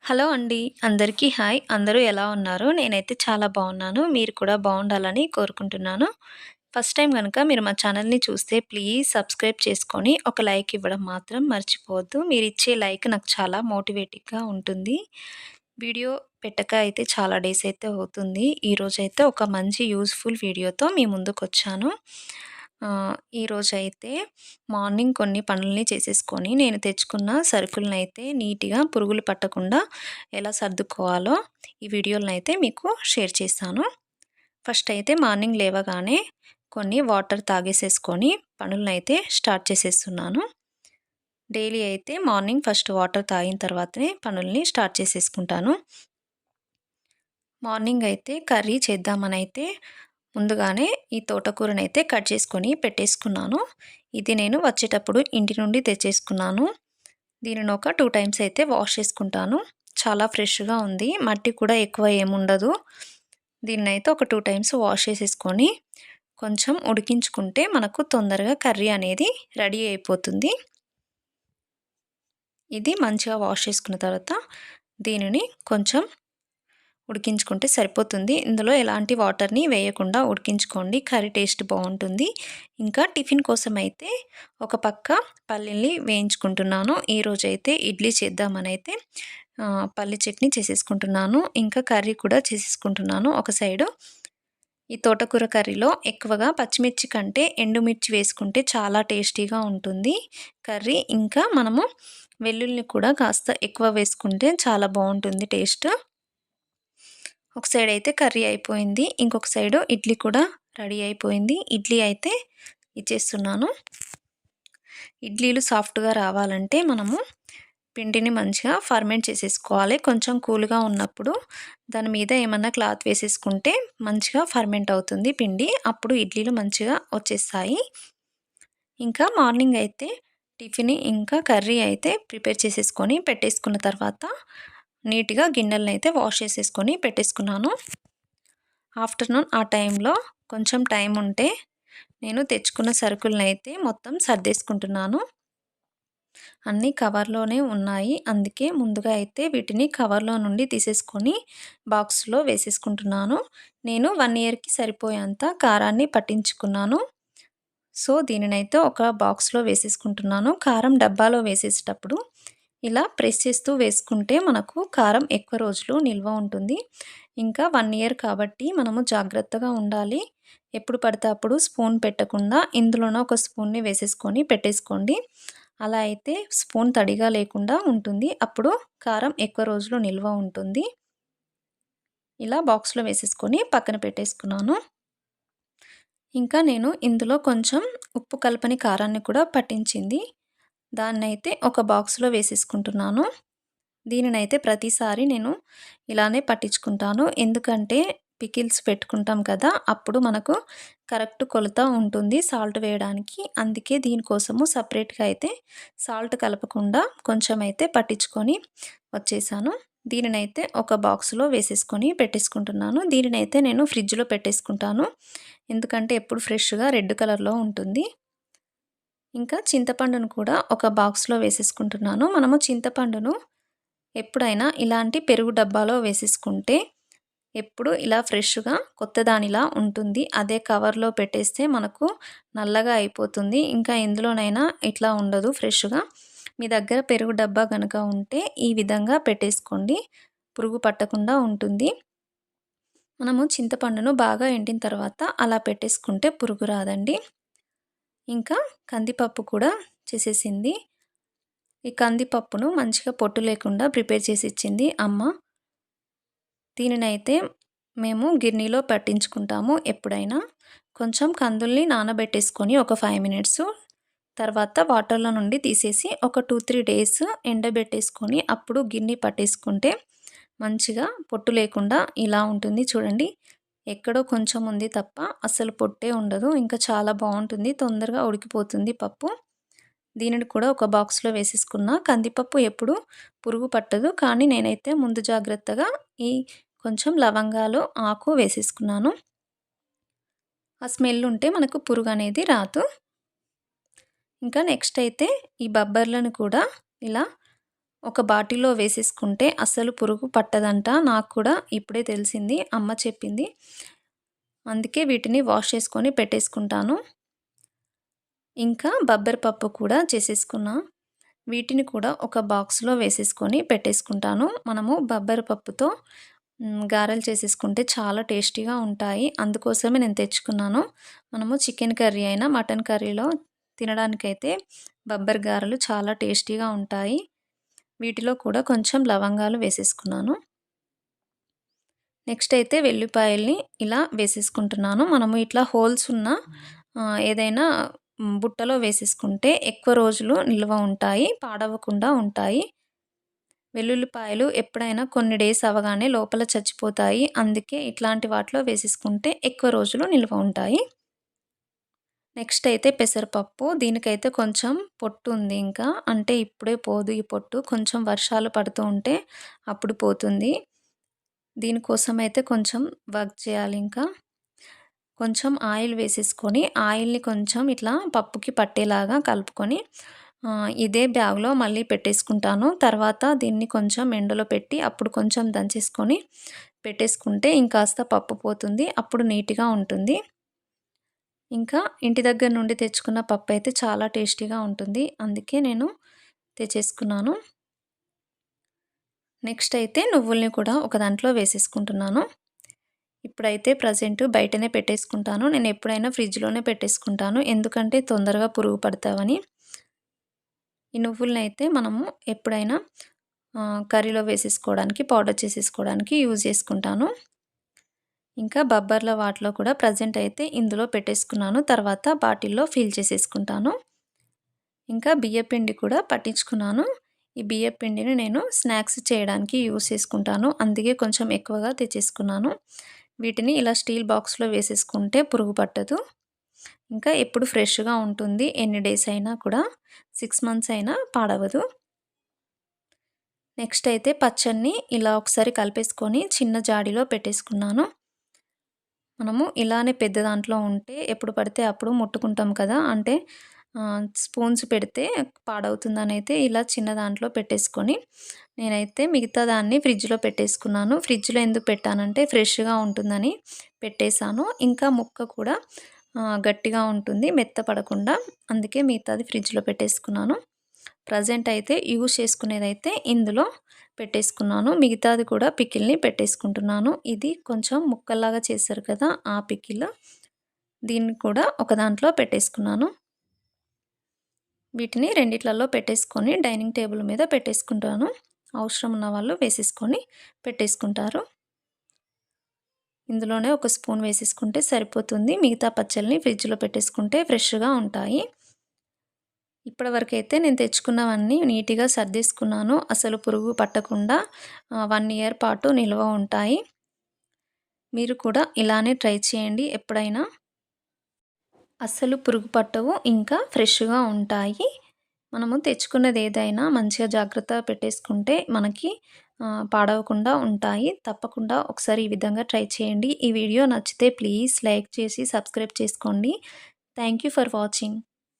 Hello అండి. అందరికీ hi. అందరూ ఎలా ఉన్నారు? నేనైతే చాలా బావున్నాను. మీరు కూడా బావుండాలని కోరుకుంటున్నాను. ఫస్ట్ టైమ్ గనక మీరు మా ఛానల్‌ని చూస్తే ప్లీజ్ సబ్స్క్రైబ్ చేసుకొని ఒక లైక్ ఇవ్వడం మాత్రం మర్చిపోవద్దు. మీరిచ్చే లైక్ నాకు చాలా మోటివేటింగ్‌గా ఉంటుంది. వీడియో పెట్టక అయితే చాలా డేస్ అయితే అవుతుంది. ఈరోజైతే ఒక మంచి యూజ్‌ఫుల్ వీడియోతో మీ ముందుకొచ్చాను. ఈరోజైతే మార్నింగ్ కొన్ని పనుల్ని చేసేసుకొని, నేను తెచ్చుకున్న సరుకులనైతే నీట్‌గా పురుగులు పట్టకుండా ఎలా సర్దుకోవాలో ఈ వీడియోలనైతే మీకు షేర్ చేస్తాను. ఫస్ట్ అయితే మార్నింగ్ లేవగానే కొన్ని వాటర్ తాగేసేసుకొని పనులనైతే స్టార్ట్ చేసేస్తున్నాను. డైలీ అయితే మార్నింగ్ ఫస్ట్ వాటర్ తాగిన తర్వాతనే పనుల్ని స్టార్ట్ చేసేసుకుంటాను. మార్నింగ్ అయితే కర్రీ చేద్దామనైతే ముందుగానే ఈ తోటకూరనైతే కట్ చేసుకొని పెట్టేసుకున్నాను. ఇది నేను వచ్చేటప్పుడు ఇంటి నుండి తెచ్చేసుకున్నాను. దీనిని ఒక 2 టైమ్స్ అయితే వాష్ చేసుకుంటాను. చాలా ఫ్రెష్‌గా ఉంది. మట్టి కూడా ఎక్కువ ఏముండదు. దీన్నైతే ఒక 2 టైమ్స్ వాష్ చేసేసుకొని కొంచెం ఉడికించుకుంటే మనకు తొందరగా కర్రీ అనేది రెడీ అయిపోతుంది. ఇది మంచిగా వాష్ చేసుకున్న తర్వాత దీనిని కొంచెం ఉడికించుకుంటే సరిపోతుంది. ఇందులో ఎలాంటి వాటర్‌ని వేయకుండా ఉడికించుకోండి. కర్రీ టేస్ట్ బావుంటుంది. ఇంకా టిఫిన్ కోసమైతే ఒక పక్క పల్లీల్ని వేయించుకుంటున్నాను. ఈరోజైతే ఇడ్లీ చేద్దామనైతే పల్లీ చట్నీ చేసేసుకుంటున్నాను. ఇంకా కర్రీ కూడా చేసేసుకుంటున్నాను ఒక సైడు. ఈ తోటకూర కర్రీలో ఎక్కువగా పచ్చిమిర్చి కంటే ఎండుమిర్చి వేసుకుంటే చాలా టేస్టీగా ఉంటుంది కర్రీ. ఇంకా మనము వెల్లుల్లిని కూడా కాస్త ఎక్కువ వేసుకుంటే చాలా బావుంటుంది టేస్ట్. ఒక సైడ్ అయితే కర్రీ అయిపోయింది. ఇంకొక సైడు ఇడ్లీ కూడా రెడీ అయిపోయింది. ఇడ్లీ అయితే ఇచ్చేస్తున్నాను. ఇడ్లీలు సాఫ్ట్‌గా రావాలంటే మనము పిండిని మంచిగా ఫర్మెంట్ చేసేసుకోవాలి. కొంచెం కూల్‌గా ఉన్నప్పుడు దాని మీద ఏమన్నా క్లాత్ వేసేసుకుంటే మంచిగా ఫర్మెంట్ అవుతుంది పిండి. అప్పుడు ఇడ్లీలు మంచిగా వచ్చేస్తాయి. ఇంకా మార్నింగ్ అయితే టిఫిన్ ఇంకా కర్రీ అయితే ప్రిపేర్ చేసేసుకొని పెట్టేసుకున్న తర్వాత నీట్‌గా గిన్నెలనైతే వాష్ చేసేసుకొని పెట్టేసుకున్నాను. ఆఫ్టర్‌నూన్ ఆ టైంలో కొంచెం టైం ఉంటే నేను తెచ్చుకున్న సరుకులనైతే మొత్తం సర్దేసుకుంటున్నాను. అన్నీ కవర్‌లోనే ఉన్నాయి. అందుకే ముందుగా అయితే వీటిని కవర్‌లో నుండి తీసేసుకొని బాక్స్‌లో వేసేసుకుంటున్నాను. నేను 1 ఇయర్‌కి సరిపోయేంత కారాన్ని పట్టించుకున్నాను. సో, దీనినైతే ఒక బాక్స్‌లో వేసేసుకుంటున్నాను. కారం డబ్బాలో వేసేసేటప్పుడు ఇలా ప్రెస్ చేస్తూ వేసుకుంటే మనకు కారం ఎక్కువ రోజులు నిల్వ ఉంటుంది. ఇంకా 1 ఇయర్ కాబట్టి మనము జాగ్రత్తగా ఉండాలి. ఎప్పుడు పడితే అప్పుడు స్పూన్ పెట్టకుండా ఇందులోనే ఒక స్పూన్‌ని వేసేసుకొని పెట్టేసుకోండి. అలా అయితే స్పూన్ తడిగా లేకుండా ఉంటుంది. అప్పుడు కారం ఎక్కువ రోజులు నిల్వ ఉంటుంది. ఇలా బాక్స్‌లో వేసేసుకొని పక్కన పెట్టేసుకున్నాను. ఇంకా నేను ఇందులో కొంచెం ఉప్పు కలపని కారాన్ని కూడా పట్టించింది. దాన్నైతే ఒక బాక్స్‌లో వేసేసుకుంటున్నాను. దీనినైతే ప్రతిసారి నేను ఇలానే పట్టించుకుంటాను. ఎందుకంటే పికిల్స్ పెట్టుకుంటాం కదా! అప్పుడు మనకు కరెక్ట్ కొలత ఉంటుంది సాల్ట్ వేయడానికి. అందుకే దీనికోసము సెపరేట్‌గా అయితే సాల్ట్ కలపకుండా కొంచెం అయితే పట్టించుకొని వచ్చేసాను. దీనినైతే ఒక బాక్స్‌లో వేసేసుకొని పెట్టేసుకుంటున్నాను. దీనినైతే నేను ఫ్రిడ్జ్‌లో పెట్టేసుకుంటాను. ఎందుకంటే ఎప్పుడు ఫ్రెష్‌గా రెడ్ కలర్‌లో ఉంటుంది. ఇంకా చింతపండును కూడా ఒక బాక్స్‌లో వేసేసుకుంటున్నాను. మనము చింతపండును ఎప్పుడైనా ఇలాంటి పెరుగు డబ్బాలో వేసేసుకుంటే ఎప్పుడు ఇలా ఫ్రెష్‌గా కొత్తదానిలా ఉంటుంది. అదే కవర్‌లో పెట్టేస్తే మనకు నల్లగా అయిపోతుంది. ఇంకా ఎందులోనైనా ఇట్లా ఉండదు ఫ్రెష్‌గా. మీ దగ్గర పెరుగు డబ్బా గనుక ఉంటే ఈ విధంగా పెట్టేసుకోండి. పురుగు పట్టకుండా ఉంటుంది. మనము చింతపండును బాగా ఎండిన తర్వాత అలా పెట్టేసుకుంటే పురుగు రాదండి. ఇంకా కందిపప్పు కూడా చేసేసింది. ఈ కందిపప్పును మంచిగా పొట్టు లేకుండా ప్రిపేర్ చేసి ఇచ్చింది అమ్మ. దీనినైతే మేము గిన్నెలో పట్టించుకుంటాము ఎప్పుడైనా. కొంచెం కందుల్ని నానబెట్టేసుకొని ఒక 5 మినిట్స్ తర్వాత వాటర్‌లో నుండి తీసేసి ఒక 2, 3 డేస్ ఎండబెట్టేసుకొని అప్పుడు గిన్నె పట్టేసుకుంటే మంచిగా పొట్టు లేకుండా ఇలా ఉంటుంది చూడండి. ఎక్కడో కొంచెం ఉంది తప్ప అస్సలు పొట్టే ఉండదు. ఇంకా చాలా బావుంటుంది. తొందరగా ఉడికిపోతుంది పప్పు. దీనిని కూడా ఒక బాక్స్‌లో వేసేసుకున్న. కందిపప్పు ఎప్పుడు పురుగు పట్టదు. కానీ నేనైతే ముందు జాగ్రత్తగా ఈ కొంచెం లవంగాలు, ఆకు వేసేసుకున్నాను. ఆ స్మెల్ ఉంటే మనకు పురుగనేది రాదు. ఇంకా నెక్స్ట్ అయితే ఈ బబ్బర్లను కూడా ఇలా ఒక బాటిల్లో వేసేసుకుంటే అస్సలు పురుగు పట్టదంట. నాకు కూడా ఇప్పుడే తెలిసింది. అమ్మ చెప్పింది. అందుకే వీటిని వాష్ చేసుకొని పెట్టేసుకుంటాను. ఇంకా బబ్బెర పప్పు కూడా చేసేసుకున్నా. వీటిని కూడా ఒక బాక్స్‌లో వేసేసుకొని పెట్టేసుకుంటాను. మనము బబ్బెర పప్పుతో గారెలు చేసేసుకుంటే చాలా టేస్టీగా ఉంటాయి. అందుకోసమే నేను తెచ్చుకున్నాను. మనము చికెన్ కర్రీ అయినా, మటన్ కర్రీలో తినడానికైతే బబ్బర్ గారెలు చాలా టేస్టీగా ఉంటాయి. వీటిలో కూడా కొంచెం లవంగాలు వేసేసుకున్నాను. నెక్స్ట్ అయితే వెల్లుల్లిపాయల్ని ఇలా వేసేసుకుంటున్నాను. మనము ఇట్లా హోల్స్ ఉన్న ఏదైనా బుట్టలో వేసేసుకుంటే ఎక్కువ రోజులు నిల్వ ఉంటాయి. పాడవకుండా ఉంటాయి. వెల్లుల్లిపాయలు ఎప్పుడైనా కొన్ని డేస్ అవ్వగానే లోపల చచ్చిపోతాయి. అందుకే ఇట్లాంటి వాటిలో వేసేసుకుంటే ఎక్కువ రోజులు నిల్వ ఉంటాయి. నెక్స్ట్ అయితే పెసరపప్పు. దీనికైతే కొంచెం పొట్టు ఉంది ఇంకా. అంటే ఇప్పుడే పోదు ఈ పొట్టు. కొంచెం వర్షాలు పడుతూ ఉంటే అప్పుడు పోతుంది. దీనికోసం అయితే కొంచెం వర్క్ చేయాలి ఇంకా. కొంచెం ఆయిల్ వేసేసుకొని, ఆయిల్‌ని కొంచెం ఇట్లా పప్పుకి పట్టేలాగా కలుపుకొని ఇదే బ్యాగ్‌లో మళ్ళీ పెట్టేసుకుంటాను. తర్వాత దీన్ని కొంచెం ఎండలో పెట్టి అప్పుడు కొంచెం దంచేసుకొని పెట్టేసుకుంటే ఇంకాస్త పప్పు పోతుంది. అప్పుడు నీట్‌గా ఉంటుంది. ఇంకా ఇంటి దగ్గర నుండి తెచ్చుకున్న పప్పైతే చాలా టేస్టీగా ఉంటుంది. అందుకే నేను తెచ్చేసుకున్నాను. నెక్స్ట్ అయితే నువ్వుల్ని కూడా ఒక దాంట్లో వేసేసుకుంటున్నాను. ఇప్పుడైతే ప్రెజెంట్ బయటనే పెట్టేసుకుంటాను. నేను ఎప్పుడైనా ఫ్రిడ్జ్‌లోనే పెట్టేసుకుంటాను. ఎందుకంటే తొందరగా పురుగు పడతావని. ఈ నువ్వులనైతే మనము ఎప్పుడైనా కర్రీలో వేసేసుకోవడానికి, పౌడర్ చేసేసుకోవడానికి యూజ్ చేసుకుంటాను. ఇంకా బబ్బర్ల వాటిలో కూడా ప్రెజెంట్ అయితే ఇందులో పెట్టేసుకున్నాను. తర్వాత బాటిల్‌లో ఫిల్ చేసేసుకుంటాను. ఇంకా బియ్యపిండి కూడా పట్టించుకున్నాను. ఈ బియ్యపిండిని నేను స్నాక్స్ చేయడానికి యూజ్ చేసుకుంటాను. అందుకే కొంచెం ఎక్కువగా తెచ్చేసుకున్నాను. వీటిని ఇలా స్టీల్ బాక్స్‌లో వేసేసుకుంటే పురుగు పట్టదు. ఇంకా ఎప్పుడు ఫ్రెష్‌గా ఉంటుంది. ఎన్ని డేస్ అయినా కూడా 6 మంత్స్ అయినా పాడవదు. నెక్స్ట్ అయితే పచ్చడిని ఇలా ఒకసారి కలిపేసుకొని చిన్న జాడీలో పెట్టేసుకున్నాను. మనము ఇలానే పెద్ద దాంట్లో ఉంటే ఎప్పుడు పడితే అప్పుడు ముట్టుకుంటాం కదా! అంటే స్పూన్స్ పెడితే పాడవుతుందనైతే ఇలా చిన్న దాంట్లో పెట్టేసుకొని నేనైతే మిగతా దాన్ని ఫ్రిడ్జ్‌లో పెట్టేసుకున్నాను. ఫ్రిడ్జ్‌లో ఎందుకు పెట్టానంటే ఫ్రెష్‌గా ఉంటుందని పెట్టేశాను. ఇంకా ముక్క కూడా గట్టిగా ఉంటుంది మెత్తపడకుండా. అందుకే మిగతాది ఫ్రిడ్జ్‌లో పెట్టేసుకున్నాను. ప్రెజెంట్ అయితే యూజ్ చేసుకునేదైతే ఇందులో పెట్టేసుకున్నాను. మిగతాది కూడా పికిల్‌ని పెట్టేసుకుంటున్నాను. ఇది కొంచెం ముక్కల్లాగా చేశారు కదా! ఆ పికిల్. దీన్ని కూడా ఒక దాంట్లో పెట్టేసుకున్నాను. వీటిని రెండిట్లలో పెట్టేసుకొని డైనింగ్ టేబుల్ మీద పెట్టేసుకుంటాను. అవసరం ఉన్న వాళ్ళు వేసేసుకొని పెట్టేసుకుంటారు. ఇందులోనే ఒక స్పూన్ వేసేసుకుంటే సరిపోతుంది. మిగతా పచ్చళ్ళని ఫ్రిడ్జ్‌లో పెట్టేసుకుంటే ఫ్రెష్‌గా ఉంటాయి. ఇప్పటివరకైతే నేను తెచ్చుకున్నవన్నీ నీట్‌గా సర్దేసుకున్నాను. అసలు పురుగు పట్టకుండా 1 ఇయర్ పాటు నిల్వ ఉంటాయి. మీరు కూడా ఇలానే ట్రై చేయండి ఎప్పుడైనా. అస్సలు పురుగు పట్టవు. ఇంకా ఫ్రెష్‌గా ఉంటాయి. మనము తెచ్చుకున్నది ఏదైనా మంచిగా జాగ్రత్తగా పెట్టేసుకుంటే మనకి పాడవకుండా ఉంటాయి. తప్పకుండా ఒకసారి ఈ విధంగా ట్రై చేయండి. ఈ వీడియో నచ్చితే ప్లీజ్ లైక్ చేసి సబ్స్క్రైబ్ చేసుకోండి. Thank you for watching.